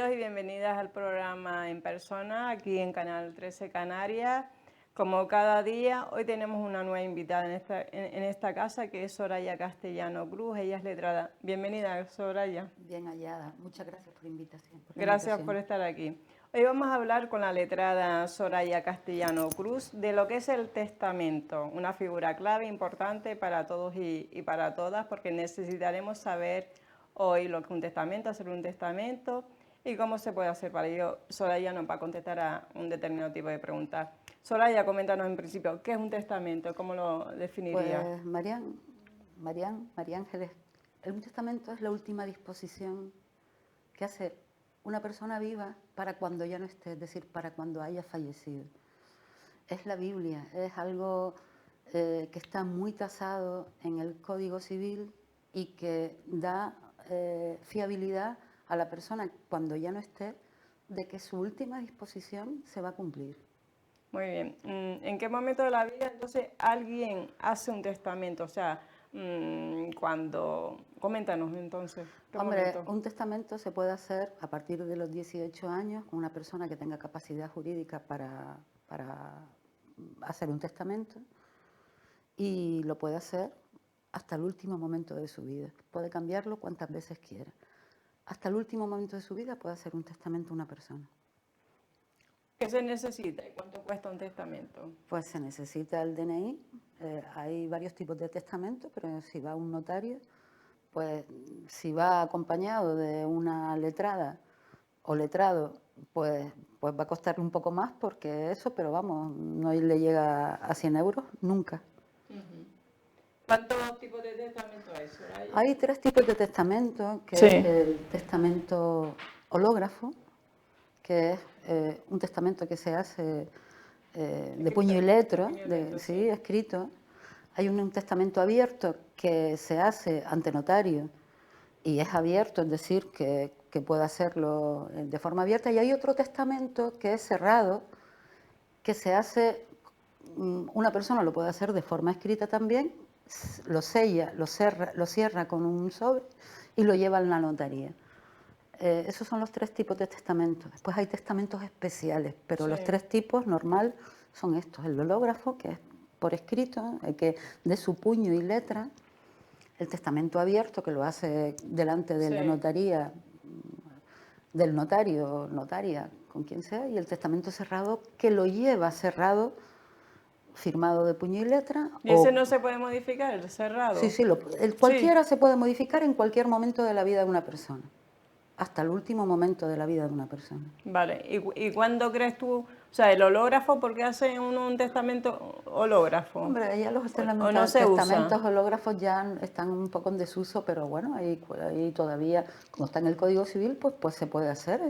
Bienvenidos y bienvenidas al programa En Persona, aquí en Canal 13 Canarias. Como cada día, hoy tenemos una nueva invitada en esta casa, que es Soraya Castellano Cruz. Ella es letrada. Bienvenida, Soraya. Bien hallada. Muchas gracias por la invitación. Gracias por estar aquí. Hoy vamos a hablar con la letrada Soraya Castellano Cruz de lo que es el testamento, una figura clave importante para todos y para todas, porque necesitaremos saber hoy lo que es un testamento, hacer un testamento y cómo se puede hacer. Para ello, Soraya nos va a contestar a un determinado tipo de preguntas. Soraya, coméntanos en principio, ¿qué es un testamento? ¿Cómo lo definirías? Pues María Ángeles, un testamento es la última disposición que hace una persona viva para cuando ya no esté, es decir, para cuando haya fallecido. Es la Biblia, es algo que está muy tasado en el Código Civil y que da fiabilidad a la persona cuando ya no esté de que su última disposición se va a cumplir. Muy bien. ¿En qué momento de la vida entonces alguien hace un testamento? O sea, cuando... Coméntanos entonces. ¿Qué Hombre, momento? un testamento se puede hacer a partir de los 18 años con una persona que tenga capacidad jurídica para hacer un testamento y lo puede hacer hasta el último momento de su vida. Puede cambiarlo cuantas veces quiera. Hasta el último momento de su vida puede hacer un testamento una persona. ¿Qué se necesita y cuánto cuesta un testamento? Pues se necesita el DNI. Hay varios tipos de testamentos, pero si va a un notario, pues si va acompañado de una letrada o letrado, pues va a costarle un poco más porque eso, pero vamos, no le llega a 100 euros nunca. ¿Cuántos tipos de testamento hay, Soraya? Hay 3 tipos de testamento, que Sí. es el testamento hológrafo, que es un testamento que se hace de puño y letra, sí, escrito. Hay un testamento abierto que se hace ante notario y es abierto, es decir, que puede hacerlo de forma abierta. Y hay otro testamento que es cerrado, que se hace, una persona lo puede hacer de forma escrita también, lo sella, lo cierra con un sobre y lo lleva a la notaría. Esos son los 3 tipos de testamentos. Después hay testamentos especiales, pero Sí. los 3 tipos normal son estos: el hológrafo, que es por escrito, que de su puño y letra; el testamento abierto, que lo hace delante de la notaría, del notario o notaria, con quien sea; y el testamento cerrado, que lo lleva cerrado, firmado de puño y letra. ¿Y ese no se puede modificar, el cerrado? Sí, cualquiera se puede modificar en cualquier momento de la vida de una persona, hasta el último momento de la vida de una persona. Vale, ¿y cuándo crees tú, o sea, el hológrafo, por qué hace uno un testamento hológrafo? Hombre, ya los ¿O no se testamentos usa? hológrafos ya están un poco en desuso, pero bueno, ahí todavía, como está en el Código Civil, pues se puede hacer,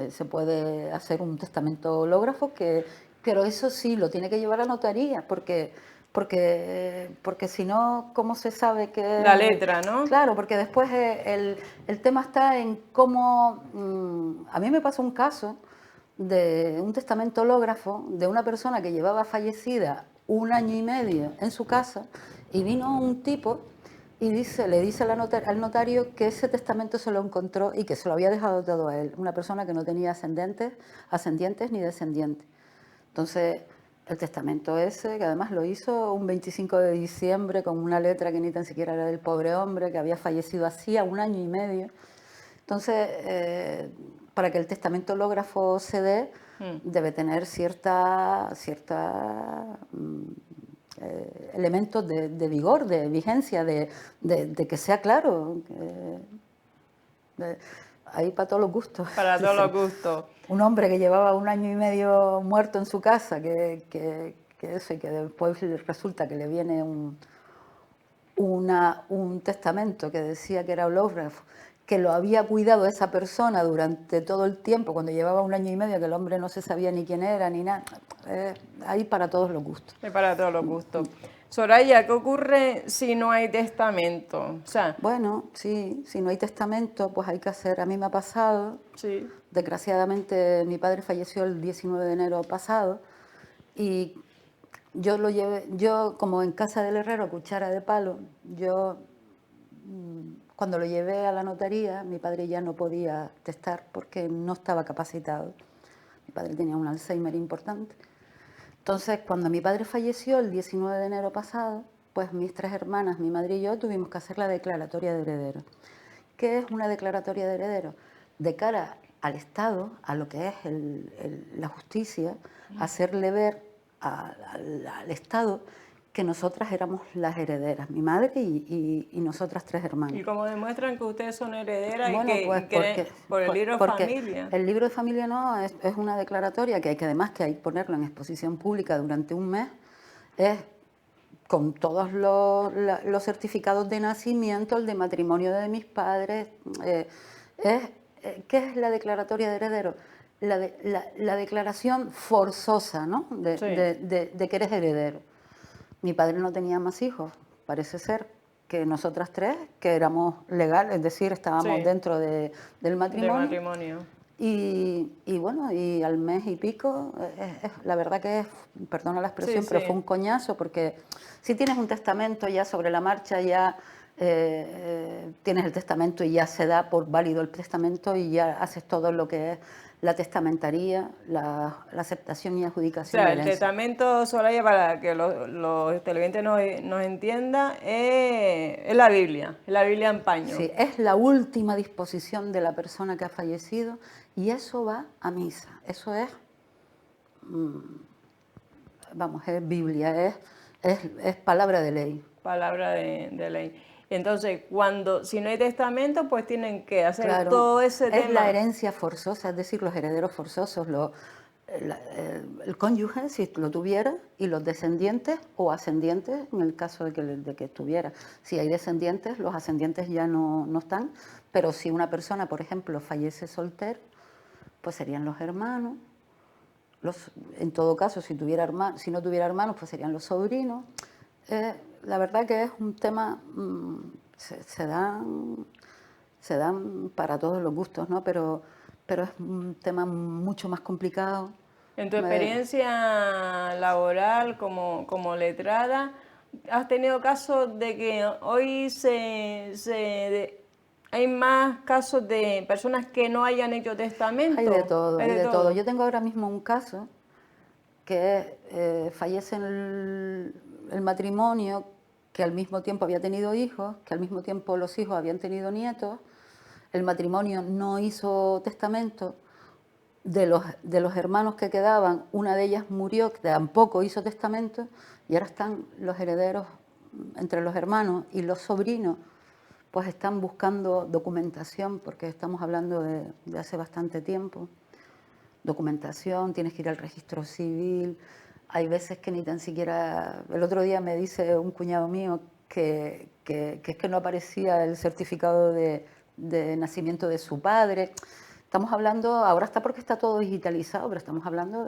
se puede hacer un testamento hológrafo, pero eso sí, lo tiene que llevar a notaría, porque si no, ¿cómo se sabe que...? La letra, ¿no? Claro, porque después el tema está en cómo... a mí me pasó un caso de un testamento hológrafo de una persona que llevaba fallecida 1 año y medio en su casa, y vino un tipo y le dice al notario que ese testamento se lo encontró y que se lo había dejado todo a él, una persona que no tenía ascendientes ni descendientes. Entonces, el testamento ese, que además lo hizo un 25 de diciembre con una letra que ni tan siquiera era del pobre hombre, que había fallecido hacía 1 año y medio. Entonces, para que el testamento hológrafo se dé, debe tener elementos de vigor, de vigencia, de que sea claro. Ahí para todos los gustos. Para todos los gustos. Un hombre que llevaba 1 año y medio muerto en su casa, y que después resulta que le viene un testamento que decía que era hológrafo, que lo había cuidado esa persona durante todo el tiempo, cuando llevaba 1 año y medio, que el hombre no se sabía ni quién era ni nada. Ahí para todos los gustos. Para todos los gustos. Soraya, ¿qué ocurre si no hay testamento? O sea, bueno, sí, si no hay testamento, pues hay que hacer. A mí me ha pasado, sí. Desgraciadamente mi padre falleció el 19 de enero pasado, y yo como en casa del herrero, cuchara de palo, yo Cuando lo llevé a la notaría, mi padre ya no podía testar porque no estaba capacitado. Mi padre tenía un Alzheimer importante. Entonces, cuando mi padre falleció el 19 de enero pasado, pues mis 3 hermanas, mi madre y yo, tuvimos que hacer la declaratoria de heredero. ¿Qué es una declaratoria de heredero? De cara al Estado, a lo que es la justicia, hacerle ver al Estado que nosotras éramos las herederas, mi madre y nosotras 3 hermanas. ¿Y cómo demuestran que ustedes son herederas Bueno, y pues por el libro de porque familia? el libro de familia no, es una declaratoria que además que hay que ponerlo en exposición pública durante un mes, es con todos los certificados de nacimiento, el de matrimonio de mis padres. ¿Qué es la declaratoria de heredero? La declaración forzosa, ¿no? Sí. De que eres heredero. Mi padre no tenía más hijos, parece ser que nosotras 3, que éramos legales, es decir, estábamos Sí. dentro del matrimonio. De matrimonio. Y bueno, y al mes y pico, la verdad que es, perdona la expresión, Sí, pero sí. fue un coñazo, porque si tienes un testamento ya sobre la marcha, ya tienes el testamento y ya se da por válido el testamento y ya haces todo lo que es la testamentaría, la aceptación y O adjudicación sea, de el herencia. testamento, Soraya, para que los televidentes nos entiendan, es la Biblia en paño. Sí, es la última disposición de la persona que ha fallecido y eso va a misa. Eso es, vamos, es Biblia, es palabra de ley. Palabra de ley. Entonces, si no hay testamento, pues tienen que hacer Claro, todo ese es tema. la herencia forzosa, es decir, los herederos forzosos, el cónyuge, si lo tuviera, y los descendientes o ascendientes, en el caso de que estuviera. Si hay descendientes, los ascendientes ya no están, pero si una persona, por ejemplo, fallece soltero, pues serían los hermanos. En todo caso, si no tuviera hermanos, pues serían los sobrinos. La verdad que es un tema, se dan para todos los gustos, ¿no? Pero es un tema mucho más complicado. En tu experiencia laboral como letrada, ¿has tenido casos de que hoy hay más casos de personas que no hayan hecho testamento? Hay de todo, Hay hay de de todo. todo. Yo tengo ahora mismo un caso que fallece en el matrimonio, que al mismo tiempo había tenido hijos, que al mismo tiempo los hijos habían tenido nietos. El matrimonio no hizo testamento. De los hermanos que quedaban, una de ellas murió, que tampoco hizo testamento, y ahora están los herederos entre los hermanos y los sobrinos, pues están buscando documentación, porque estamos hablando de hace bastante tiempo. Documentación, tienes que ir al registro civil, hay veces que ni tan siquiera... El otro día me dice un cuñado mío que es que no aparecía el certificado de nacimiento de su padre. Estamos hablando, ahora está porque está todo digitalizado, pero estamos hablando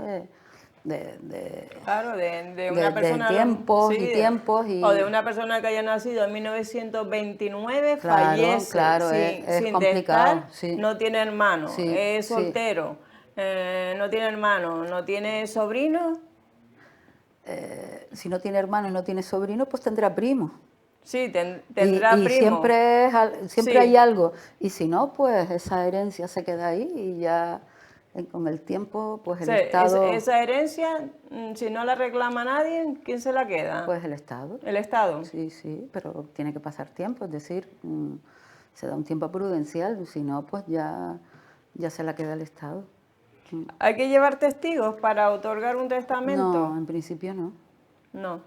Claro, de una persona... tiempos sí, y tiempos. O de una persona que haya nacido en 1929, fallece Claro, es sin complicado, testar, sí. no tiene hermano, Sí, es sí. soltero, no tiene hermano, no tiene sobrino. Si no tiene hermano y no tiene sobrino, pues tendrá primo. Sí, tendrá y primo. siempre Sí. hay algo. Y si no, pues esa herencia se queda ahí y ya con el tiempo, pues O el sea, Estado... esa herencia, si no la reclama nadie, ¿quién se la queda? Pues el Estado. El Estado. Sí, sí, pero tiene que pasar tiempo, es decir, se da un tiempo prudencial, si no, pues ya se la queda el Estado. ¿Hay que llevar testigos para otorgar un testamento? No, en principio no. No.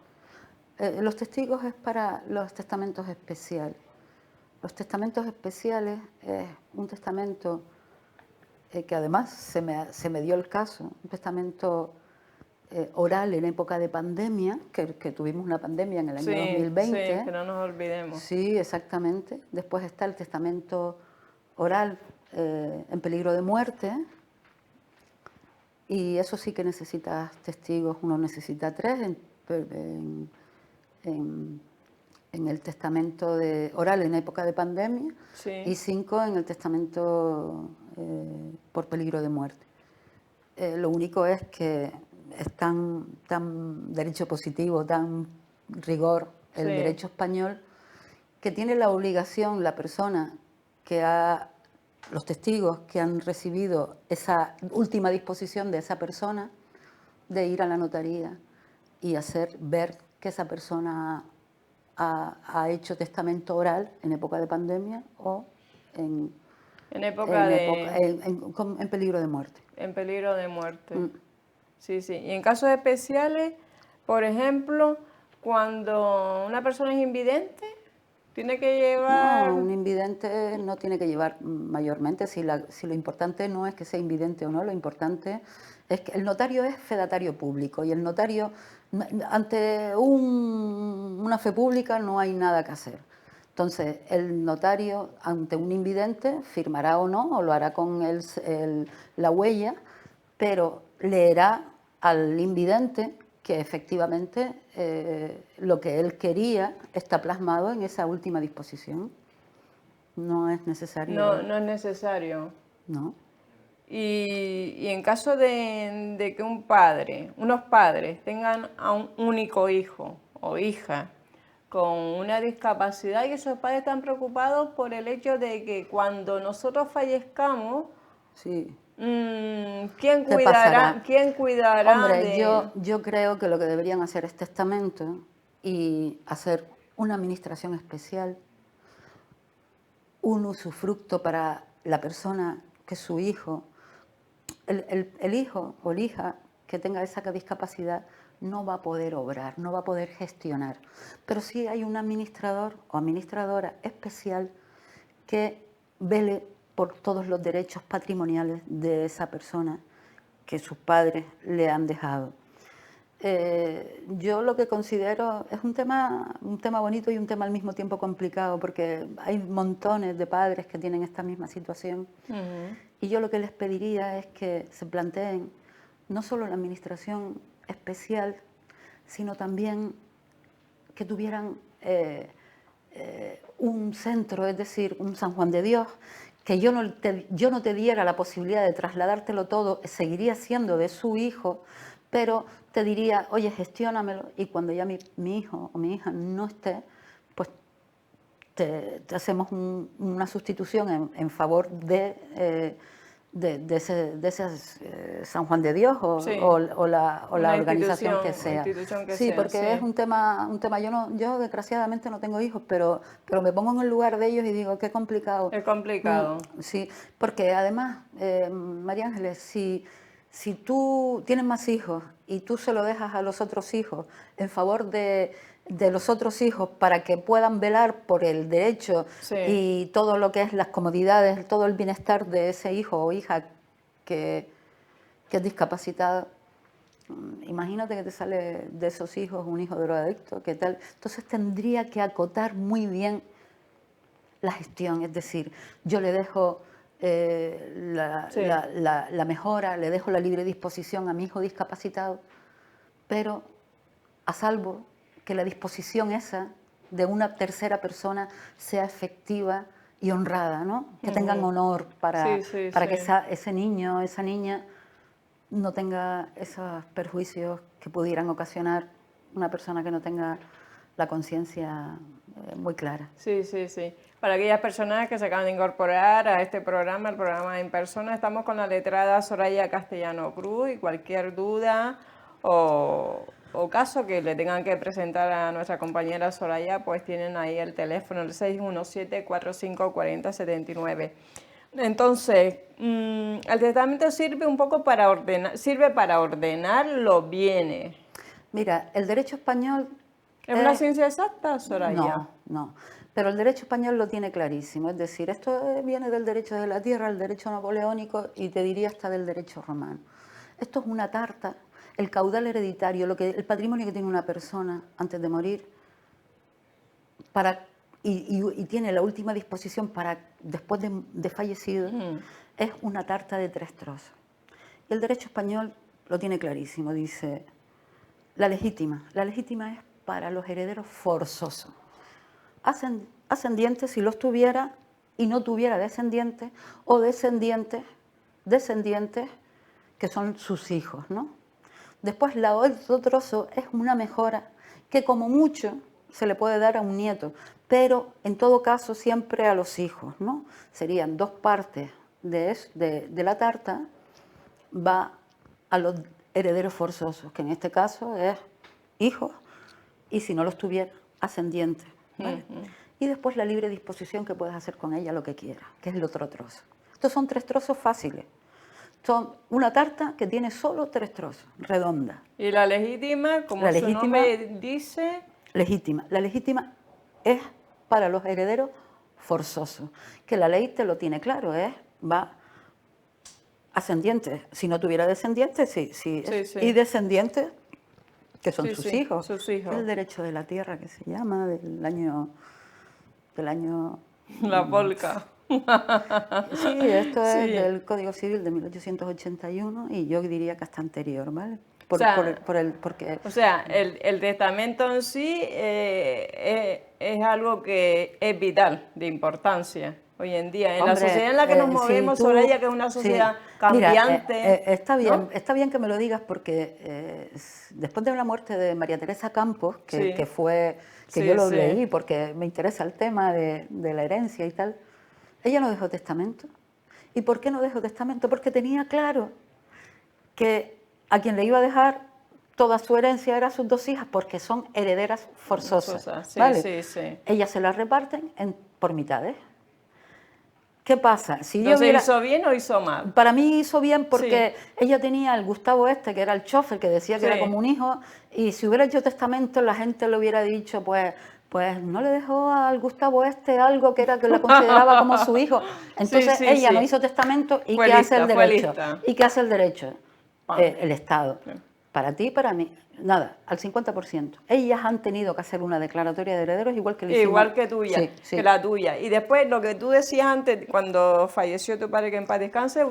Los testigos es para los testamentos especiales. Los testamentos especiales es un testamento que además se me dio el caso, un testamento oral en época de pandemia, que tuvimos una pandemia en el año 2020. Sí, que no nos olvidemos. Sí, exactamente. Después está el testamento oral en peligro de muerte. Y eso sí que necesitas testigos, uno necesita 3 en el testamento oral en época de pandemia Sí. y 5 en el testamento por peligro de muerte. Lo único es que es tan derecho positivo, tan rigor el Sí. derecho español, que tiene la obligación la persona los testigos que han recibido esa última disposición de esa persona, de ir a la notaría y hacer ver que esa persona ha hecho testamento oral en época de pandemia o en en peligro de muerte. En peligro de muerte. Mm. Sí, sí. Y en casos especiales, por ejemplo, cuando una persona es invidente, tiene que llevar... No, un invidente no tiene que llevar mayormente, si lo importante no es que sea invidente o no, lo importante es que el notario es fedatario público y el notario, ante una fe pública no hay nada que hacer. Entonces, el notario ante un invidente firmará o no, o lo hará con la huella, pero leerá al invidente que efectivamente lo que él quería está plasmado en esa última disposición. No es necesario. No es necesario. No. Y en caso de que unos padres tengan a un único hijo o hija con una discapacidad y esos padres están preocupados por el hecho de que cuando nosotros fallezcamos, Sí. ¿quién ¿Qué pasará? cuidará Hombre, de...? yo creo que lo que deberían hacer es testamento y hacer una administración especial, un usufructo para la persona que su hijo, el hijo o la hija que tenga esa discapacidad no va a poder obrar, no va a poder gestionar. Pero sí hay un administrador o administradora especial que vele por todos los derechos patrimoniales de esa persona que sus padres le han dejado. Yo lo que considero es un tema bonito y un tema al mismo tiempo complicado, porque hay montones de padres que tienen esta misma situación. Y yo lo que les pediría es que se planteen no solo la administración especial, sino también que tuvieran un centro, es decir, un San Juan de Dios, que yo no te diera la posibilidad de trasladártelo todo, seguiría siendo de su hijo, pero te diría, oye, gestiónamelo, y cuando ya mi hijo o mi hija no esté, pues te hacemos una sustitución en favor de ese San Juan de Dios Sí, o la organización que sea. Sí, porque sí. es un tema yo desgraciadamente no tengo hijos, pero me pongo en el lugar de ellos y digo, qué complicado. Es complicado. Sí, porque además, María Ángeles, si tú tienes más hijos y tú se lo dejas a los otros hijos en favor de los otros hijos para que puedan velar por el derecho Sí. y todo lo que es las comodidades, todo el bienestar de ese hijo o hija que es discapacitado, imagínate que te sale de esos hijos un hijo drogadicto, ¿qué tal? Entonces tendría que acotar muy bien la gestión, es decir, yo le dejo la mejora, le dejo la libre disposición a mi hijo discapacitado, pero a salvo que la disposición esa de una tercera persona sea efectiva y honrada, ¿no? Que tengan honor para que ese niño, esa niña no tenga esos perjuicios que pudieran ocasionar una persona que no tenga la conciencia muy clara. Sí. Para aquellas personas que se acaban de incorporar a este programa, el programa En Persona, estamos con la letrada Soraya Castellano Cruz y cualquier duda o caso que le tengan que presentar a nuestra compañera Soraya, pues tienen ahí el teléfono, el 617-4540-79. Entonces, el testamento sirve un poco para ordenar los bienes. Mira, el derecho español... ¿Es una ciencia exacta, Soraya? No. Pero el derecho español lo tiene clarísimo. Es decir, esto viene del derecho de la tierra, el derecho napoleónico y te diría hasta del derecho romano. Esto es una tarta. El caudal hereditario, el patrimonio que tiene una persona antes de morir, y tiene la última disposición para después de fallecido, es una tarta de 3 trozos. Y el derecho español lo tiene clarísimo, dice, la legítima es para los herederos forzosos. Ascendientes si los tuviera y no tuviera descendientes, o descendientes que son sus hijos, ¿no? Después, el otro trozo es una mejora que como mucho se le puede dar a un nieto, pero en todo caso siempre a los hijos, ¿no? Serían 2 partes de la tarta, va a los herederos forzosos, que en este caso es hijos, y si no los tuviera, ascendientes, ¿vale? Y después la libre disposición que puedes hacer con ella lo que quieras, que es el otro trozo. Estos son 3 trozos fáciles. Son una tarta que tiene solo 3 trozos, redonda. Y la legítima, como su nombre dice... Legítima. La legítima es para los herederos forzosos, que la ley te lo tiene claro, va ascendientes. Si no tuviera descendientes, sí. Y descendientes, que son sus hijos. Sus hijos. El derecho de la tierra, que se llama, del año... La polca. Sí, esto es del Código Civil de 1881 y yo diría que hasta anterior, ¿vale? O sea, el testamento en sí es algo que es vital, de importancia hoy en día. En la sociedad en la que nos movemos, Soraya, que es una sociedad cambiante. Mira, está bien que me lo digas porque después de la muerte de María Teresa Campos, que yo lo leí porque me interesa el tema de la herencia y tal, ella no dejó testamento. ¿Y por qué no dejó testamento? Porque tenía claro que a quien le iba a dejar toda su herencia era a sus 2 hijas, porque son herederas forzosas. ¿Vale? Ellas se las reparten por mitades. ¿Qué pasa? Si yo ¿hizo bien o hizo mal? Para mí hizo bien porque ella tenía el Gustavo que era el chofer, que decía que era como un hijo, y si hubiera hecho testamento la gente le hubiera dicho, pues no le dejó al Gustavo algo que la consideraba como su hijo. Entonces ella no hizo testamento y ¿qué hace el derecho? ¿Y qué hace el derecho? El Estado. Para ti y para mí. Nada, al 50%. Ellas han tenido que hacer una declaratoria de herederos igual que igual que tuya, que la tuya. Y después, lo que tú decías antes, cuando falleció tu padre, que en paz descanse,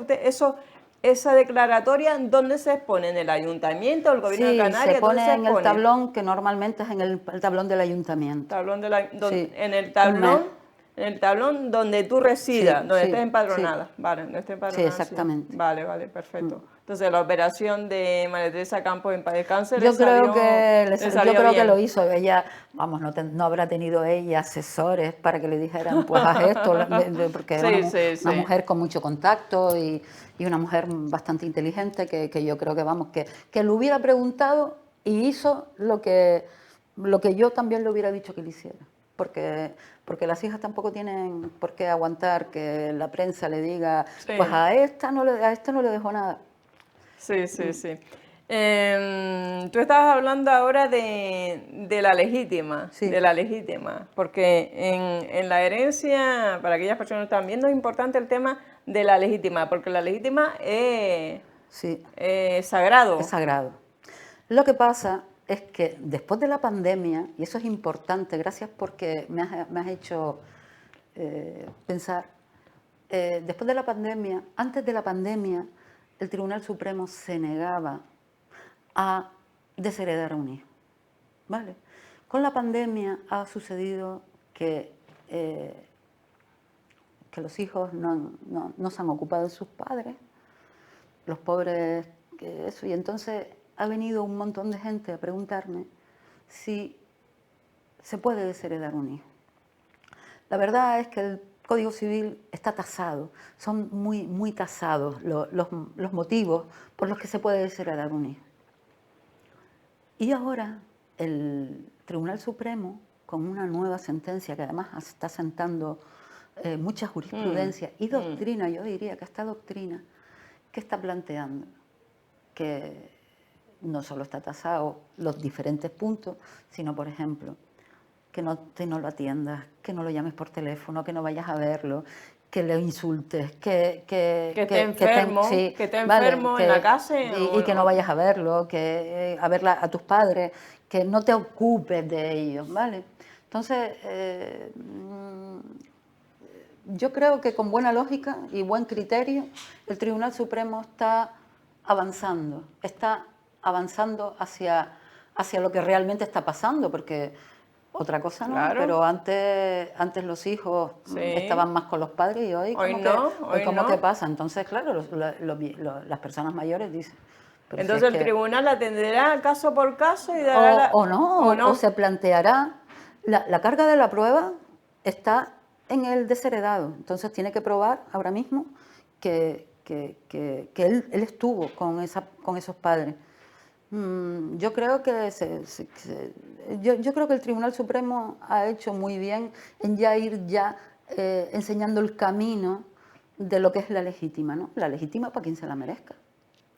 esa declaratoria, ¿dónde se expone? ¿En el ayuntamiento, el gobierno de Canarias? Se pone en el tablón, que normalmente es en el tablón del ayuntamiento. En el tablón donde tú residas, donde estés empadronada. Vale, donde estés empadronada. Sí, exactamente. Vale, perfecto. Entonces, la operación de María Teresa Campos en paz descanse yo creo que lo hizo. Ella, vamos, no habrá tenido ella asesores para que le dijeran, pues haz esto, porque era una mujer con mucho contacto y una mujer bastante inteligente que yo creo que, vamos, que le hubiera preguntado y hizo lo que yo también le hubiera dicho que le hiciera. Porque las hijas tampoco tienen por qué aguantar que la prensa le diga, pues a esta no le dejó nada. Sí. Tú estabas hablando ahora de la legítima, porque en la herencia, para aquellas personas que están viendo, es importante el tema de la legítima, porque la legítima es sagrado. Es sagrado. Lo que pasa es que después de la pandemia, y eso es importante, gracias porque me has hecho pensar, después de la pandemia, antes de la pandemia, el Tribunal Supremo se negaba a desheredar a un hijo, ¿vale? Con la pandemia ha sucedido que los hijos no se han ocupado de sus padres, los pobres, y entonces ha venido un montón de gente a preguntarme si se puede desheredar un hijo. La verdad es que el Código Civil está tasado, son muy tasados los motivos por los que se puede desheredar un hijo. Y ahora el Tribunal Supremo, con una nueva sentencia que además está sentando mucha jurisprudencia y doctrina, yo diría que esta doctrina, que está planteando que no solo está tasado los diferentes puntos, sino, por ejemplo, que no lo atiendas, que no lo llames por teléfono, que no vayas a verlo, que le insultes, que esté enfermo, en la casa y que no vayas a verlo, a ver a tus padres, que no te ocupes de ellos, ¿vale? Entonces, yo creo que con buena lógica y buen criterio, el Tribunal Supremo está avanzando hacia lo que realmente está pasando, porque otra cosa no, pero antes los hijos estaban más con los padres y hoy como que pasa. Entonces, claro, las personas mayores dicen... Entonces el tribunal atenderá caso por caso y dará o se planteará La carga de la prueba está en el desheredado, entonces tiene que probar ahora mismo que él estuvo con esos padres. Yo creo que yo creo que el Tribunal Supremo ha hecho muy bien en ir enseñando el camino de lo que es la legítima, ¿no? La legítima para quien se la merezca.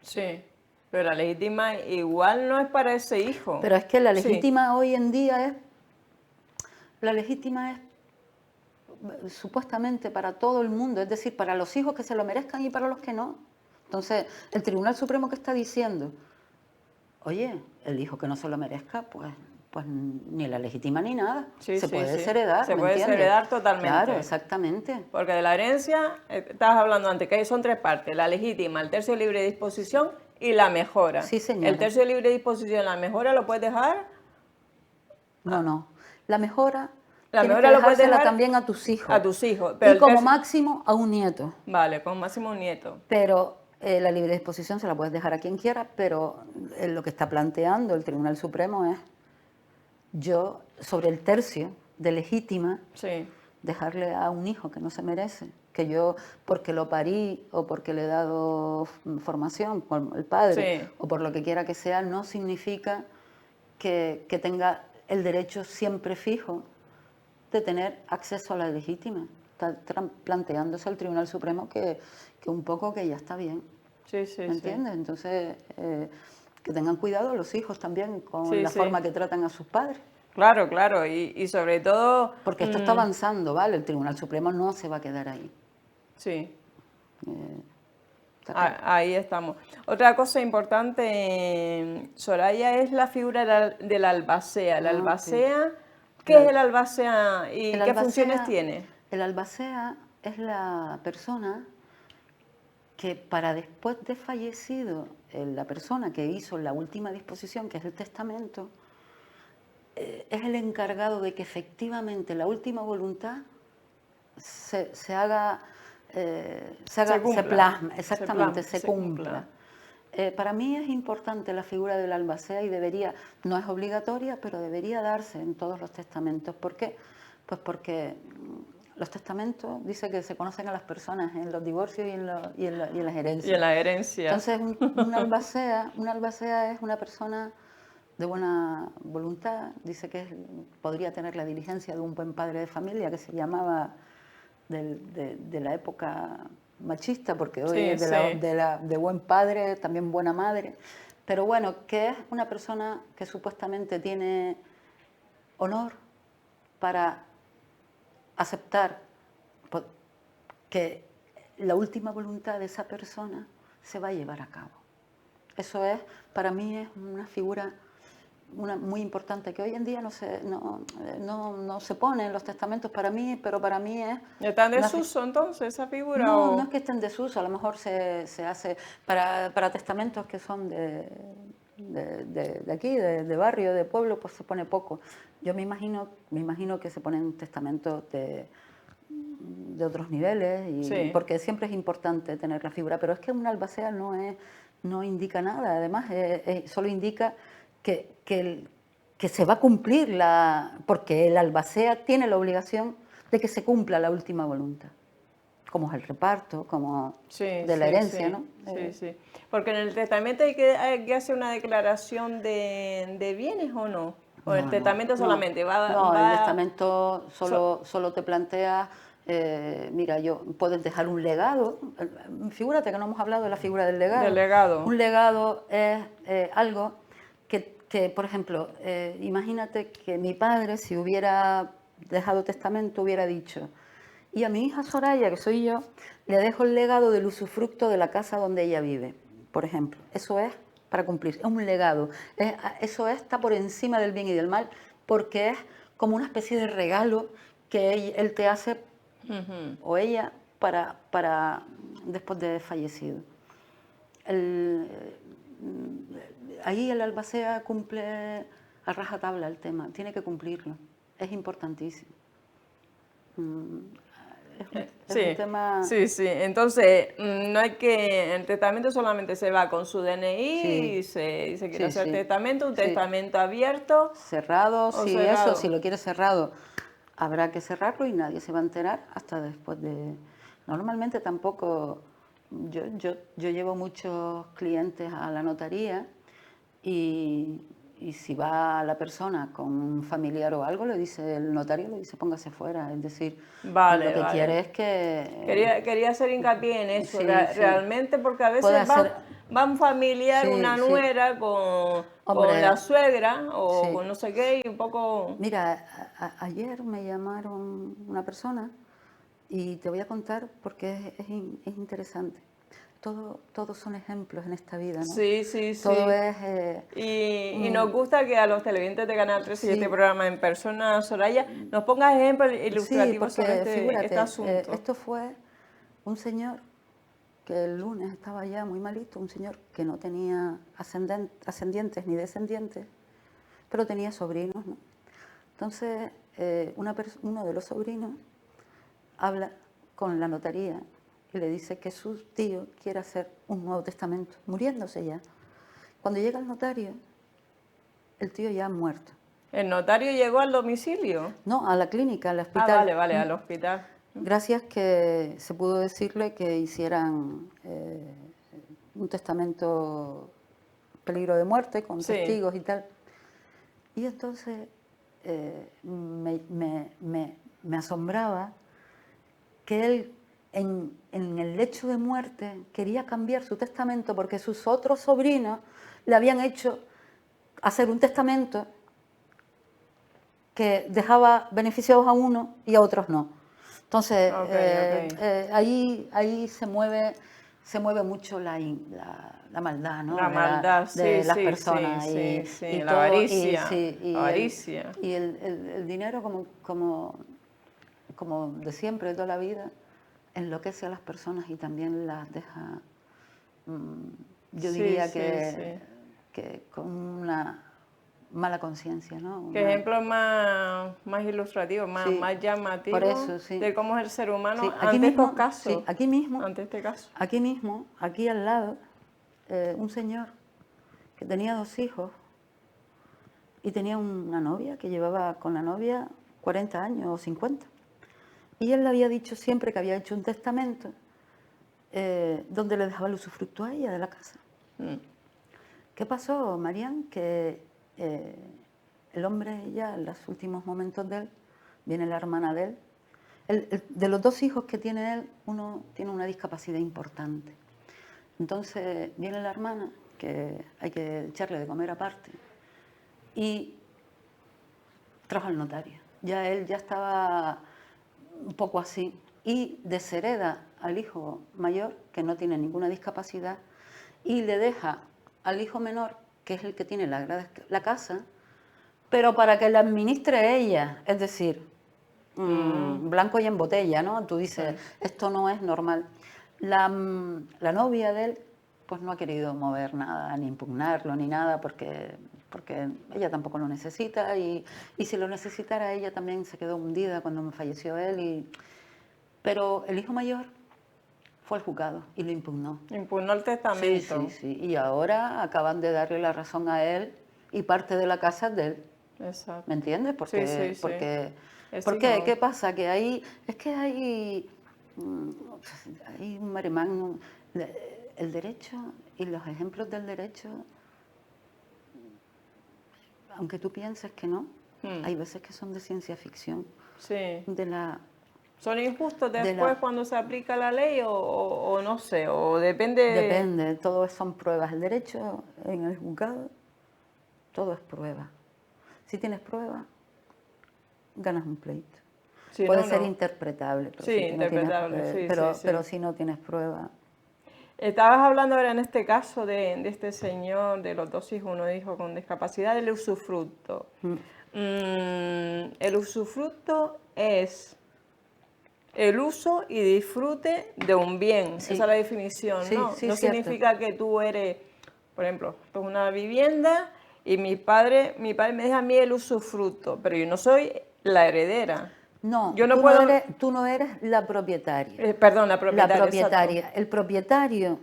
Sí, pero la legítima igual no es para ese hijo. Pero es que la Sí, legítima hoy en día la legítima es supuestamente para todo el mundo, es decir, para los hijos que se lo merezcan y para los que no. Entonces, el Tribunal Supremo, ¿qué está diciendo? Oye, el hijo que no se lo merezca, pues ni la legítima ni nada. sí, Se sí, puede sí. desheredar, Se ¿me puede entiendes? desheredar totalmente. Claro, exactamente. Porque de la herencia, estabas hablando antes, que son tres partes, la legítima, el tercio de libre disposición y la mejora. Sí, señora. El tercio de libre disposición, la mejora lo puedes dejar, No. La mejora la tienes mejora que lo puedes dejársela dejar también a tus hijos. a tus hijos. Pero Y el como tercio- máximo a un nieto. Vale, con máximo un nieto. Pero la libre disposición se la puedes dejar a quien quiera, pero lo que está planteando el Tribunal Supremo es sobre el tercio de legítima, Sí, dejarle a un hijo que no se merece, que yo porque lo parí o porque le he dado formación con el padre sí. o por lo que quiera que sea, no significa que tenga el derecho siempre fijo de tener acceso a la legítima. Está planteándose el Tribunal Supremo que un poco que ya está bien, Sí, sí, ¿me sí. entiendes? Entonces, que tengan cuidado los hijos también con Sí, la sí. forma que tratan a sus padres. Claro, claro. Y sobre todo, Porque esto está avanzando, ¿vale? El Tribunal Supremo no se va a quedar ahí. sí. Está claro. Ahí estamos. Otra cosa importante, Soraya, es la figura del albacea. El Ah, sí. albacea, ¿qué El es al- el albacea y El qué funciones albacea, tiene? el albacea es la persona que para después de fallecido la persona que hizo la última disposición, que es el testamento, es el encargado de que efectivamente la última voluntad se haga, Se cumpla. se plasme, Se exactamente, plasma, se se cumpla. cumpla. Para mí es importante la figura del albacea y no es obligatoria, pero debería darse en todos los testamentos. ¿Por qué? Pues porque los testamentos dice que se conocen a las personas en los divorcios y en las herencias. Y en la herencia. Entonces, un albacea es una persona de buena voluntad, dice que podría tener la diligencia de un buen padre de familia, que se llamaba de la época machista, porque hoy Sí, es sí. de buen padre, también buena madre, pero bueno, que es una persona que supuestamente tiene honor para aceptar que la última voluntad de esa persona se va a llevar a cabo. Eso es, para mí es una figura muy importante que hoy en día no se pone en los testamentos para mí, pero para mí es... ¿Está en una desuso entonces esa figura? no es que esté en desuso, a lo mejor se hace para testamentos que son de aquí, de barrio, de pueblo, pues se pone poco. Yo me imagino que se ponen testamentos de otros niveles, Sí. porque siempre es importante tener la figura, pero es que un albacea no indica nada, además solo indica que se va a cumplir porque el albacea tiene la obligación de que se cumpla la última voluntad, como es el reparto, como Sí, de la sí, herencia, sí, ¿no? sí, sí. Porque en el testamento hay que hacer una declaración de bienes o no. O en el testamento solamente el testamento solo te plantea, mira, puedes dejar un legado. Figúrate que no hemos hablado de la figura del legado. del legado. Un legado es algo que, por ejemplo, imagínate que mi padre, si hubiera dejado testamento, hubiera dicho, y a mi hija Soraya, que soy yo, le dejo el legado del usufructo de la casa donde ella vive, por ejemplo. Eso es para cumplir, es un legado. Está por encima del bien y del mal, porque es como una especie de regalo que él te hace, o ella, para después de fallecido. Ahí el albacea cumple a rajatabla el tema, tiene que cumplirlo, es importantísimo. es Sí, un tema... sí, sí. Entonces, no hay que... El testamento solamente se va con su DNI Sí, y se quiere sí, hacer sí, testamento, un sí. testamento abierto Cerrado, o si eso, si cerrado. lo quieres cerrado, habrá que cerrarlo y nadie se va a enterar hasta después de... Normalmente tampoco... Yo llevo muchos clientes a la notaría y, y si va la persona con un familiar o algo, le dice el notario, le dice póngase fuera. Es decir, lo Vale, que quiere vale. es que... Quería hacer hincapié en eso, sí, sí, realmente, porque a puede veces hacer... va un familiar, Sí, una sí. nuera con Hombre, la suegra o sí. con no sé qué y un poco... Mira, ayer me llamaron una persona y te voy a contar porque es interesante. Todos son ejemplos en esta vida, ¿no? Sí, sí, Todo sí. es... Y nos gusta que a los televidentes de Canal 13 y este sí, programa en persona, Soraya, nos pongas ejemplos sí, ilustrativos sobre porque este figúrate, asunto. esto fue un señor que el lunes estaba ya muy malito, un señor que no tenía ascendientes ni descendientes, pero tenía sobrinos, ¿no? Entonces, uno de los sobrinos habla con la notaría y le dice que su tío quiere hacer un nuevo testamento, muriéndose ya. Cuando llega el notario, el tío ya ha muerto. ¿El notario llegó al domicilio? No, a la clínica, al Ah, hospital. vale, vale, al hospital. Gracias que se pudo decirle que hicieran un testamento peligro de muerte con Sí. testigos y tal. Y entonces me asombraba que él en el lecho de muerte quería cambiar su testamento porque sus otros sobrinos le habían hecho hacer un testamento que dejaba beneficiados a uno y a otros no. Entonces, Ok, ok. ahí se mueve mucho la maldad, ¿no? La maldad, sí, de las sí, sí, personas sí, sí. y La todo, avaricia. sí, Avaricia. y el dinero como de siempre, de toda la vida, enloquece a las personas y también las deja, yo Sí, diría sí, sí. que con una mala conciencia, ¿no? ¿Qué ejemplo más ilustrativo, Sí, más por llamativo eso, sí. de cómo es el ser humano Sí, ante estos casos? Ante este caso. aquí mismo, aquí al lado, un señor que tenía 2 hijos y tenía una novia que llevaba con la novia 40 años o 50. Y él le había dicho siempre que había hecho un testamento donde le dejaba el usufructo a ella de la casa. Mm. ¿Qué pasó, Marian? Que el hombre ya en los últimos momentos de él, viene la hermana de él, de los 2 hijos que tiene él, uno tiene una discapacidad importante. Entonces viene la hermana, que hay que echarle de comer aparte, y trajo al notario. Ya él ya estaba un poco así, y deshereda al hijo mayor, que no tiene ninguna discapacidad, y le deja al hijo menor, que es el que tiene la casa, pero para que la administre ella, es decir, blanco y en botella, ¿no? Tú dices, esto no es normal. La novia de él, pues no ha querido mover nada, ni impugnarlo, ni nada, porque ella tampoco lo necesita, y si lo necesitara ella también se quedó hundida cuando falleció él, pero el hijo mayor fue al juzgado y lo impugnó. Impugnó el Sí, sí, testamento. sí. Y ahora acaban de darle la razón a él y parte de la casa es de él. Exacto. ¿Me entiendes? Sí, sí, sí. Es ¿Por qué? hijo. ¿Qué pasa? Que mm, hay un mare magnum. El derecho y los ejemplos del derecho, aunque tú pienses que no, hay veces que son de ciencia ficción. Sí. De la, ¿Son injustos de después la, cuando se aplica la ley o no sé? O depende... depende, todo son pruebas. El derecho en el juzgado, todo es prueba. Si tienes prueba, ganas un pleito. Si Puede no, ser no. interpretable, pero Sí, si tú no tienes, interpretable, sí, sí, sí. pero si no tienes prueba, Estabas hablando ahora en este caso de este señor, de los 2 hijos, uno hijo con discapacidad, del usufructo. El usufructo es el uso y disfrute de un bien. sí, Esa es la definición, sí, ¿no? sí, No cierto. significa que tú eres, por ejemplo, esto es una vivienda y mi padre me deja a mí el usufructo, pero yo no soy la heredera. No, Yo no puedo... tú no eres la propietaria. Perdón, la propietaria. La propietaria. Exacto. El propietario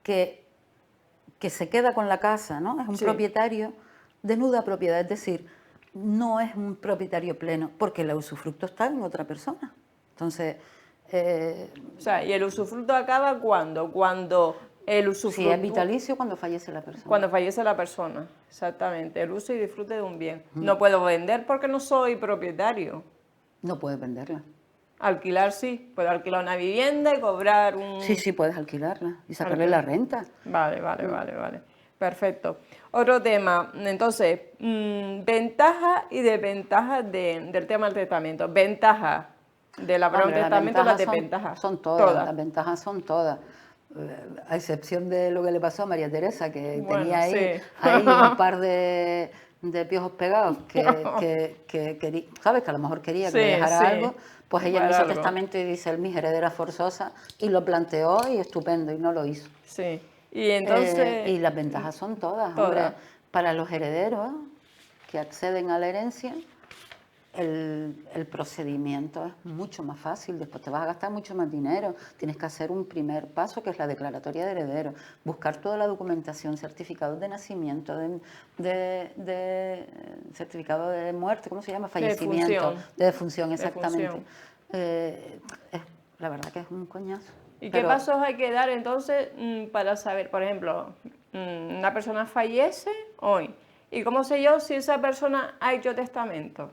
que se queda con la casa, ¿no? Es un Sí. propietario de nuda propiedad, es decir, no es un propietario pleno, porque el usufructo está en otra persona. Entonces, O sea, ¿y el usufructo acaba cuándo? Cuando el usufructo... si es vitalicio, cuando fallece la persona. Cuando fallece la persona, exactamente. El uso y disfrute de un bien. No puedo vender porque no soy propietario. No puedes venderla. Alquilar sí. Puedo alquilar una vivienda y cobrar un... Sí, puedes alquilarla y sacarle la renta. Vale. Perfecto. Otro tema. Entonces, ventajas y desventajas del tema del testamento. Ventajas de la palabra Hombre, testamento, las ventajas desventajas. son todas. Las ventajas son todas. A excepción de lo que le pasó a María Teresa, que Bueno, tenía ahí, sí. ahí un par de piojos pegados que quería, ¿sabes? Que a lo mejor quería que le Sí, dejara sí. algo, pues ella Para hizo algo. testamento y dice, él, mi heredera forzosa, y lo planteó y estupendo, y no lo hizo. Sí. Y entonces... Y las ventajas son todas, Todas. hombre, para los herederos que acceden a la herencia, el procedimiento es mucho más fácil, después te vas a gastar mucho más dinero, tienes que hacer un primer paso que es la declaratoria de heredero, buscar toda la documentación, certificados de nacimiento, de certificado de muerte, ¿cómo se llama? Fallecimiento, de defunción, exactamente. La verdad que es un coñazo. ¿Y qué pasos hay que dar entonces para saber, por ejemplo, una persona fallece hoy? ¿Y cómo sé yo si esa persona ha hecho testamento?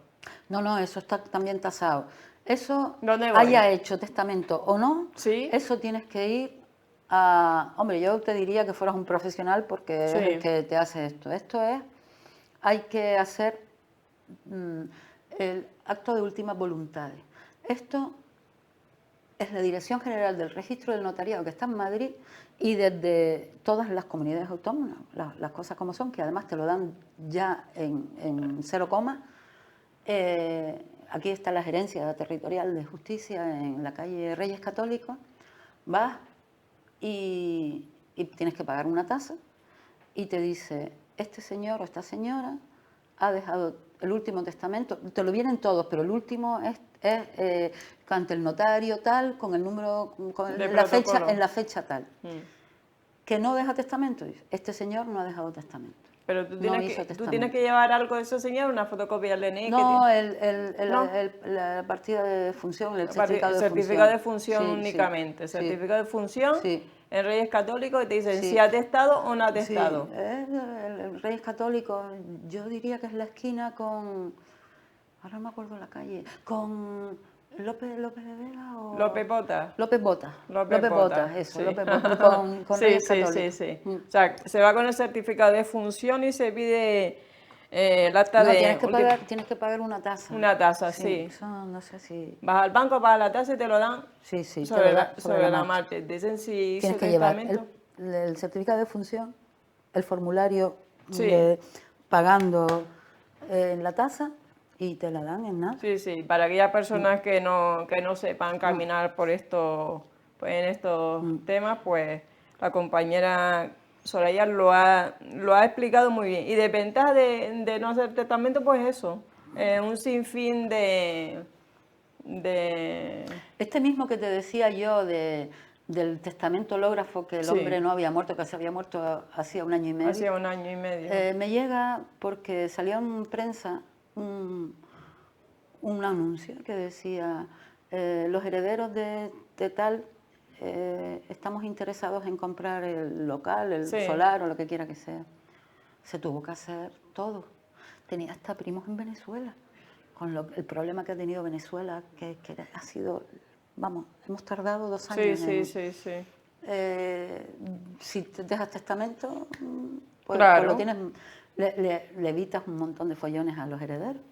No, eso está también tasado. Eso, ¿Dónde voy? haya hecho testamento o no, ¿Sí? eso tienes que ir a... Hombre, yo te diría que fueras un profesional porque Sí. es el que te hace esto. Esto es, hay que hacer el acto de últimas voluntades. Esto es la Dirección General del Registro del Notariado que está en Madrid y desde todas las comunidades autónomas, las cosas como son, que además te lo dan ya en 0, aquí está la Gerencia Territorial de Justicia en la calle Reyes Católicos, vas y tienes que pagar una tasa y te dice, este señor o esta señora ha dejado el último testamento, te lo vienen todos, pero el último es ante el notario tal, con el número, en la fecha tal. Que no deja testamento, dice, este señor no ha dejado testamento. Pero tú No tienes, hizo tú testamento. tienes que llevar algo de ese señor, una fotocopia del DNI. No, ¿No? la partida de defunción, el Certificado certificado de función Sí, únicamente. sí, Certificado de función sí. en Reyes Católicos y te dicen Sí. si ha atestado o no ha atestado. Sí, el Reyes Católicos, yo diría que es la esquina con, ahora no me acuerdo la calle, con López de Vega o... López Bota. López Bota, eso, sí. López Bota, con Sí, Reyes sí, Católicos. sí. O sea, se va con el certificado de función y se pide el acta No, de... tienes que pagar una tasa. Una tasa, sí. Eso no sé si... Vas al banco, pagas la tasa y te lo dan Sí, te sobre, lo dan sobre la marcha. marcha. Dicen si hizo Tienes que llevar testamento. el certificado de función, el formulario Sí. pagando la tasa y te la dan en nada. Sí, para aquellas personas que no sepan caminar por estos, pues en estos temas, pues la compañera Soraya lo ha explicado muy bien. Y de ventaja de no hacer testamento, pues eso, un sinfín de... Este mismo que te decía yo del testamento hológrafo, que el Sí. hombre no había muerto, que se había muerto hacía 1 año y medio. Hacía 1 año y medio. Me llega porque salió en prensa un anuncio que decía, los herederos de tal estamos interesados en comprar el local, el Sí. solar o lo que quiera que sea. Se tuvo que hacer todo. Tenía hasta primos en Venezuela, con el problema que ha tenido Venezuela, que ha sido, vamos, hemos tardado 2 años Sí. si te dejas testamento, pues, Claro. pues lo tienes, le evitas un montón de follones a los herederos.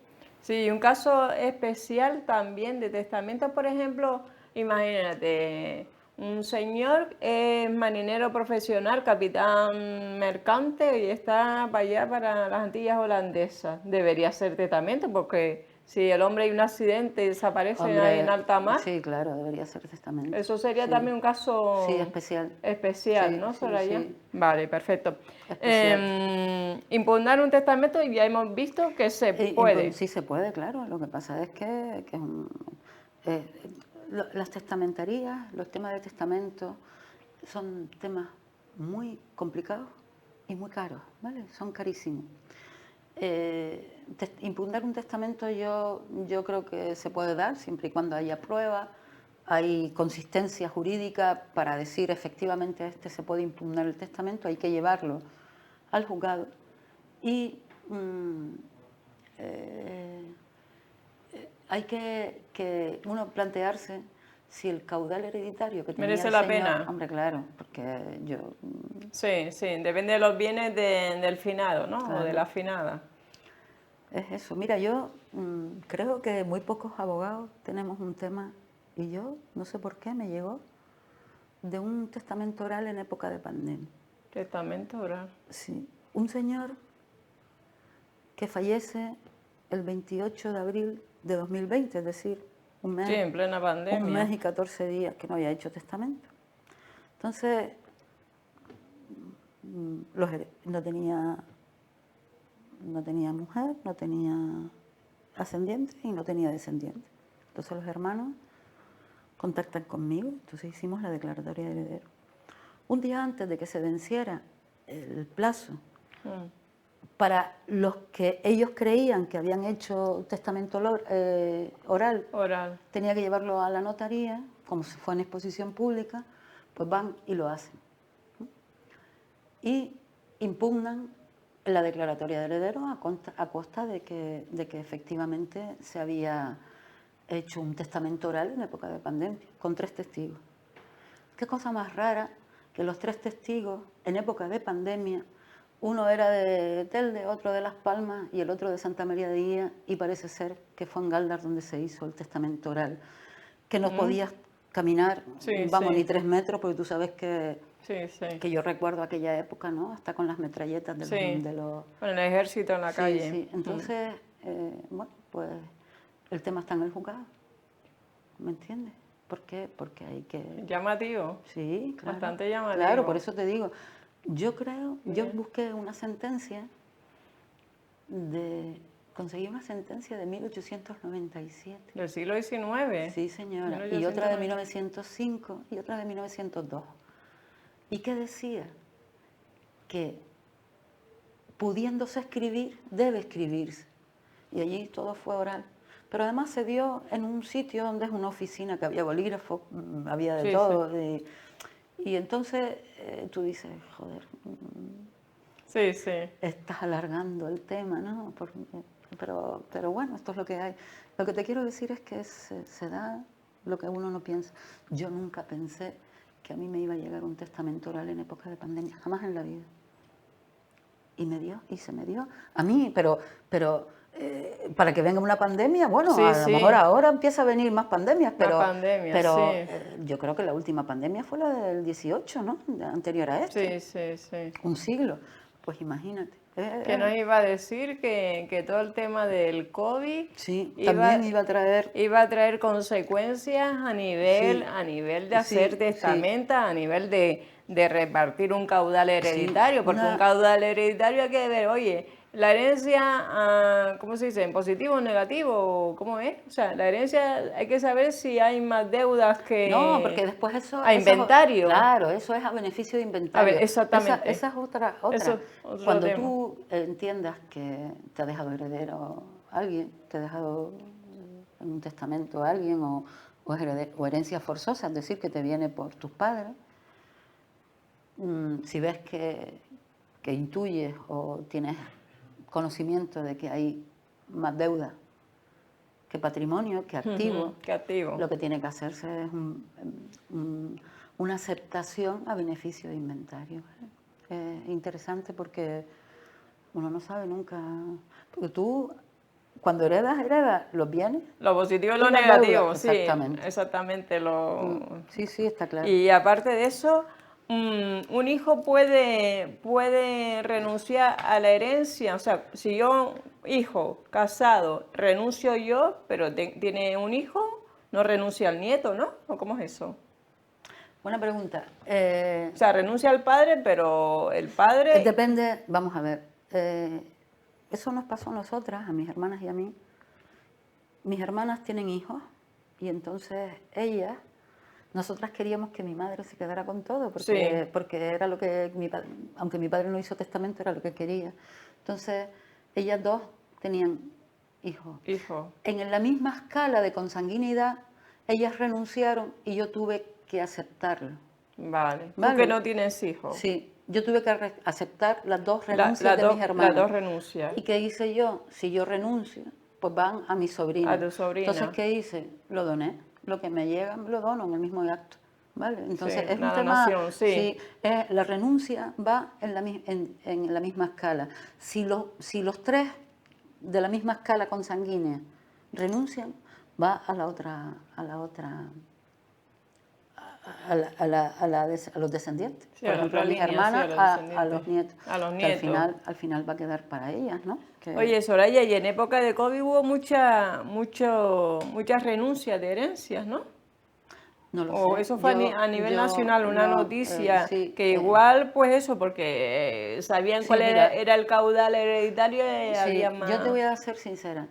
Sí, un caso especial también de testamento, por ejemplo, imagínate, un señor es marinero profesional, capitán mercante y está para allá, para las Antillas holandesas. Debería ser testamento porque si el hombre hay un accidente y desaparece Hombre, ahí en alta mar, sí, claro, debería ser testamento. eso sería Sí. también un caso Sí, especial. especial, Sí, ¿no, sí, Soraya? sí. Vale, perfecto. Impugnar un testamento ya hemos visto que se puede. Sí se puede, claro. Lo que pasa es que eh, las testamentarías, los temas de testamento son temas muy complicados y muy caros, ¿vale? Son carísimos. Impugnar un testamento yo creo que se puede dar siempre y cuando haya pruebas, hay consistencia jurídica para decir efectivamente se puede impugnar el testamento, hay que llevarlo al juzgado y hay que uno plantearse si el caudal hereditario que tenía ¿Merece el la señor, pena? hombre, claro, porque yo Sí, sí, depende de los bienes del finado, ¿no? O de claro. la finada. Es eso. Mira, yo creo que muy pocos abogados tenemos un tema, y yo no sé por qué me llegó, de un testamento oral en época de pandemia. Testamento oral. Sí, un señor que fallece el 28 de abril de 2020, es decir, un Sí, en plena un pandemia. mes y 14 días que no había hecho testamento. Entonces, no tenía mujer, no tenía ascendiente y no tenía descendiente. Entonces los hermanos contactan conmigo, entonces hicimos la declaratoria de heredero. Un día antes de que se venciera el plazo para los que ellos creían que habían hecho testamento oral, tenía que llevarlo a la notaría, como si fuera en exposición pública, pues van y lo hacen. Y impugnan la declaratoria de heredero a costa de que efectivamente se había hecho un testamento oral en época de pandemia, con 3 testigos. Qué cosa más rara que los 3 testigos en época de pandemia, uno era de Telde, otro de Las Palmas y el otro de Santa María de Guía, y parece ser que fue en Galdar donde se hizo el testamento oral, que no podías caminar, Sí, vamos, sí. ni 3 metros, porque tú sabes que Sí. yo recuerdo aquella época, ¿no? Hasta con las metralletas de los... Con el ejército en la calle. Sí, entonces, bueno, pues el tema está en el juzgado, ¿me entiendes? ¿Por qué? Porque hay que... Llamativo. Sí, claro. Bastante llamativo. Claro, por eso te digo, yo busqué una sentencia conseguí una sentencia de 1897. Del siglo XIX. Sí, señora, y otra de 1905 y otra de 1902. ¿Y qué decía? Que pudiéndose escribir, debe escribirse. Y allí todo fue oral. Pero además se dio en un sitio donde es una oficina, que había bolígrafos, había de todo. Sí. Y entonces tú dices, joder, estás alargando el tema, ¿no? Pero bueno, esto es lo que hay. Lo que te quiero decir es que se da lo que uno no piensa. Yo nunca pensé que a mí me iba a llegar un testamento oral en época de pandemia, jamás en la vida. Y se me dio. A mí, pero para que venga una pandemia, bueno, a lo mejor ahora empieza a venir más pandemias, pero yo creo que la última pandemia fue la del 18, ¿no? Anterior a esta. Sí. Un siglo. Pues imagínate. Que nos iba a decir que todo el tema del COVID también iba a traer consecuencias a nivel de hacer testamentos, a nivel de repartir un caudal hereditario, porque un caudal hereditario hay que ver, oye, la herencia, ¿cómo se dice? ¿En positivo o en negativo? ¿Cómo es? O sea, la herencia hay que saber si hay más deudas que... No, porque después eso... A inventario. Claro, eso es a beneficio de inventario. A ver, exactamente. Esa es otra. Eso, otro Cuando tema. tú entiendas que te ha dejado heredero alguien, te ha dejado en un testamento a alguien o herencia forzosa, es decir, que te viene por tus padres, si ves que intuyes o tienes conocimiento de que hay más deuda que patrimonio, que activo, lo que tiene que hacerse es una aceptación a beneficio de inventario. Es interesante porque uno no sabe nunca, porque tú cuando heredas los bienes. Lo positivo y lo negativo, exactamente. Exactamente. Sí, está claro. Y aparte de eso, un hijo puede renunciar a la herencia. O sea, si yo, hijo, casado, renuncio yo, pero tiene un hijo, no renuncia al nieto, ¿no? ¿O cómo es eso? Buena pregunta. O sea, renuncia al padre, pero el padre... Depende, vamos a ver, eso nos pasó a nosotras, a mis hermanas y a mí. Mis hermanas tienen hijos y entonces ellas, nosotras queríamos que mi madre se quedara con todo, porque, Sí. porque era lo que, aunque mi padre no hizo testamento, era lo que quería. Entonces, ellas dos tenían hijos. Hijo. En la misma escala de consanguinidad, ellas renunciaron y yo tuve que aceptarlo. Vale. Tú ¿Vale? que no tienes hijos. Sí, yo tuve que aceptar las dos La- renuncias de mis Las hermanas. dos renuncias. ¿Y qué hice yo? Si yo renuncio, pues van a mi sobrina. A tu sobrina. Entonces, ¿qué hice? Lo doné. Lo que me llega, lo dono en el mismo acto. ¿Vale? Entonces, Sí, es un una tema... donación, sí. La renuncia va en la misma escala. Si los tres de la misma escala consanguínea renuncian, va a la otra... a los descendientes. Sí, Por a la ejemplo, a otra mis línea, sí, hermanas, a los a los descendientes. nietos. A los Que nietos. al final va a quedar para ellas, ¿no? Oye, Soraya, y en época de COVID hubo muchas renuncias de herencias, ¿no? No lo O sé. eso fue a nivel nacional una No, noticia sí. que igual, pues eso, porque sabían Sí, cuál mira, era el caudal hereditario, había sí, yo te más... voy a ser sincera.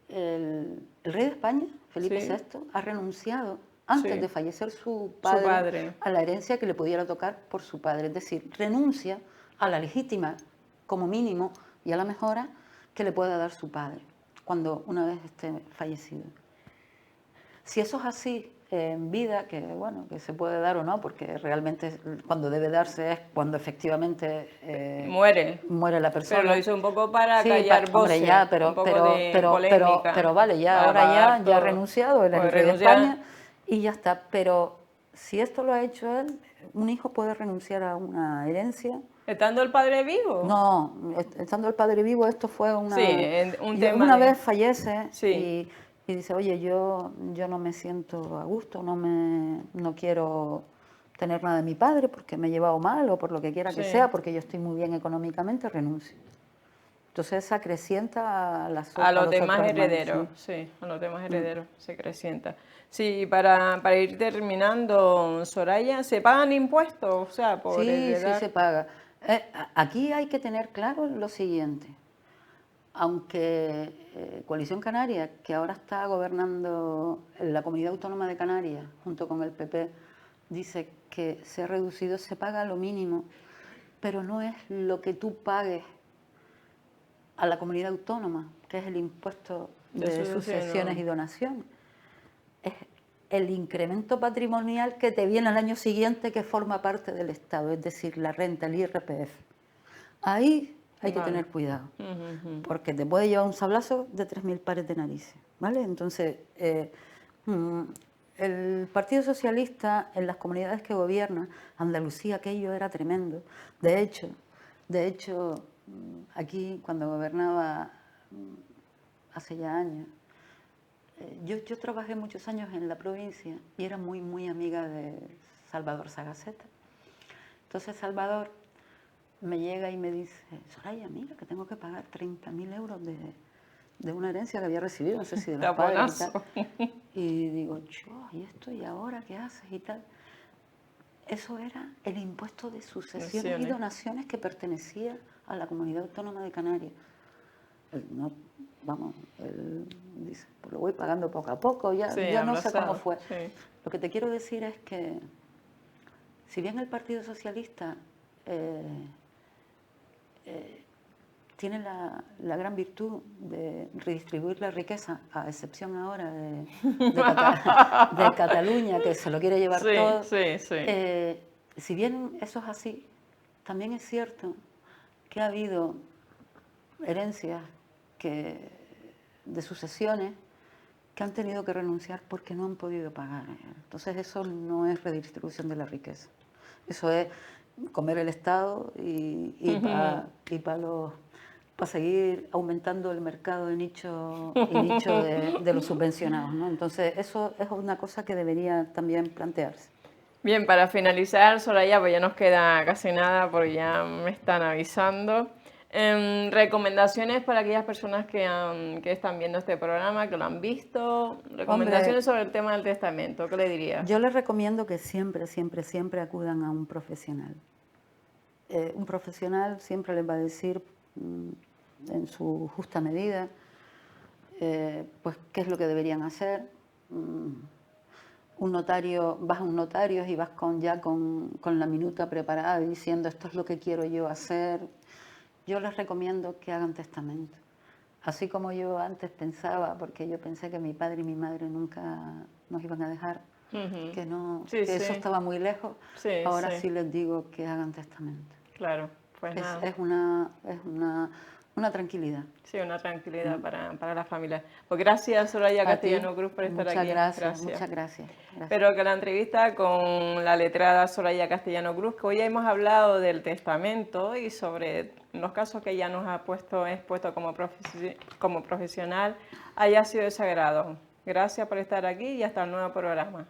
El rey de España, Felipe Sí, VI, ha renunciado antes sí, de fallecer su su padre padre. a la herencia que le pudiera tocar por su padre. Es decir, renuncia a la legítima, como mínimo, y a la mejora que le pueda dar su padre cuando una vez esté fallecido. Si eso es así en vida, que bueno, que se puede dar o no, porque realmente cuando debe darse es cuando efectivamente Muere. muere la Pero lo persona. hizo un poco para Sí, callar hombre, voces, ya, un poco de polémica, pero vale, ya ahora para dar ya ha todo. renunciado, él es Pues el rey de renunciar, España y ya está. Pero si esto lo ha hecho él, un hijo puede renunciar a una herencia. estando el padre vivo. No, estando el padre vivo, esto fue Sí, un tema una de... vez fallece Sí, y dice, oye, yo no me siento a gusto, no quiero tener nada de mi padre porque me he llevado mal o por lo que quiera que sí. sea, porque yo estoy muy bien económicamente, renuncio. Entonces se acrecienta A a los los demás otros hermanos, herederos, sí. sí, a los demás herederos se crecienta. Sí, para ir terminando, Soraya, ¿se pagan impuestos? O sea, por Sí, sí heredar. se paga. Aquí hay que tener claro lo siguiente. Aunque Coalición Canaria, que ahora está gobernando la Comunidad Autónoma de Canarias, junto con el PP, dice que se ha reducido, se paga lo mínimo, pero no es lo que tú pagues a la comunidad autónoma, que es el impuesto De de sucesiones sucesión, y donaciones. Es el incremento patrimonial que te viene al año siguiente que forma parte del Estado, es decir, la renta, el IRPF. Ahí hay que vale. tener cuidado, Ujú, ujú. porque te puede llevar un sablazo de 3.000 pares de narices, ¿vale? Entonces, mm, el Partido Socialista en las comunidades que gobierna, Andalucía, aquello era tremendo. De hecho, aquí cuando gobernaba hace ya años, yo trabajé muchos años en la provincia y era muy, muy amiga de Salvador Sagaceta. Entonces Salvador me llega y me dice, Soraya, mira que tengo que pagar 30.000 euros de una herencia que había recibido, no sé si de los padres y tal. Taponazo. Y digo, yo, ¿y esto? ¿Y ahora qué haces? Y tal. Eso era el impuesto de sucesiones y Naciones. donaciones que pertenecía a la Comunidad Autónoma de Canarias. No, vamos, él dice, pues lo voy pagando poco a poco, Sí, ya no sé cómo abrazado, fue. sí. Lo que te quiero decir es que, si bien el Partido Socialista tiene la gran virtud de redistribuir la riqueza, a excepción ahora de Cataluña, que se lo quiere llevar Sí, todo, sí, sí. si bien eso es así, también es cierto que ha habido herencias de sucesiones que han tenido que renunciar porque no han podido pagar. Entonces eso no es redistribución de la riqueza. Eso es comer el Estado y para seguir aumentando el mercado de nicho y nicho de los subvencionados, ¿no? Entonces eso es una cosa que debería también plantearse. Bien, para finalizar, Soraya, pues ya nos queda casi nada porque ya me están avisando. Recomendaciones para aquellas personas que están viendo este programa, que lo han visto. Recomendaciones Hombre, sobre el tema del testamento, ¿qué le dirías? yo les recomiendo que siempre, siempre, siempre acudan a un profesional. Un profesional siempre les va a decir en su justa medida pues qué es lo que deberían hacer. Un notario, vas a un notario y vas ya con la minuta preparada diciendo esto es lo que quiero yo hacer. Yo les recomiendo que hagan testamento. Así como yo antes pensaba, porque yo pensé que mi padre y mi madre nunca nos iban a dejar, Ujú. que no, Sí, que eso sí, estaba muy lejos, sí, ahora sí, sí les digo que hagan testamento. claro, pues Es, nada. es una, es una tranquilidad. Sí, una tranquilidad para la familia. Pues gracias, Soraya A ti, Castellano Cruz, por estar muchas aquí. gracias, Gracias. muchas gracias. Gracias. Espero que la entrevista con la letrada Soraya Castellano Cruz, que hoy hemos hablado del testamento y sobre los casos que ella nos ha expuesto como profesional, haya sido de su agrado. Gracias por estar aquí y hasta el nuevo programa.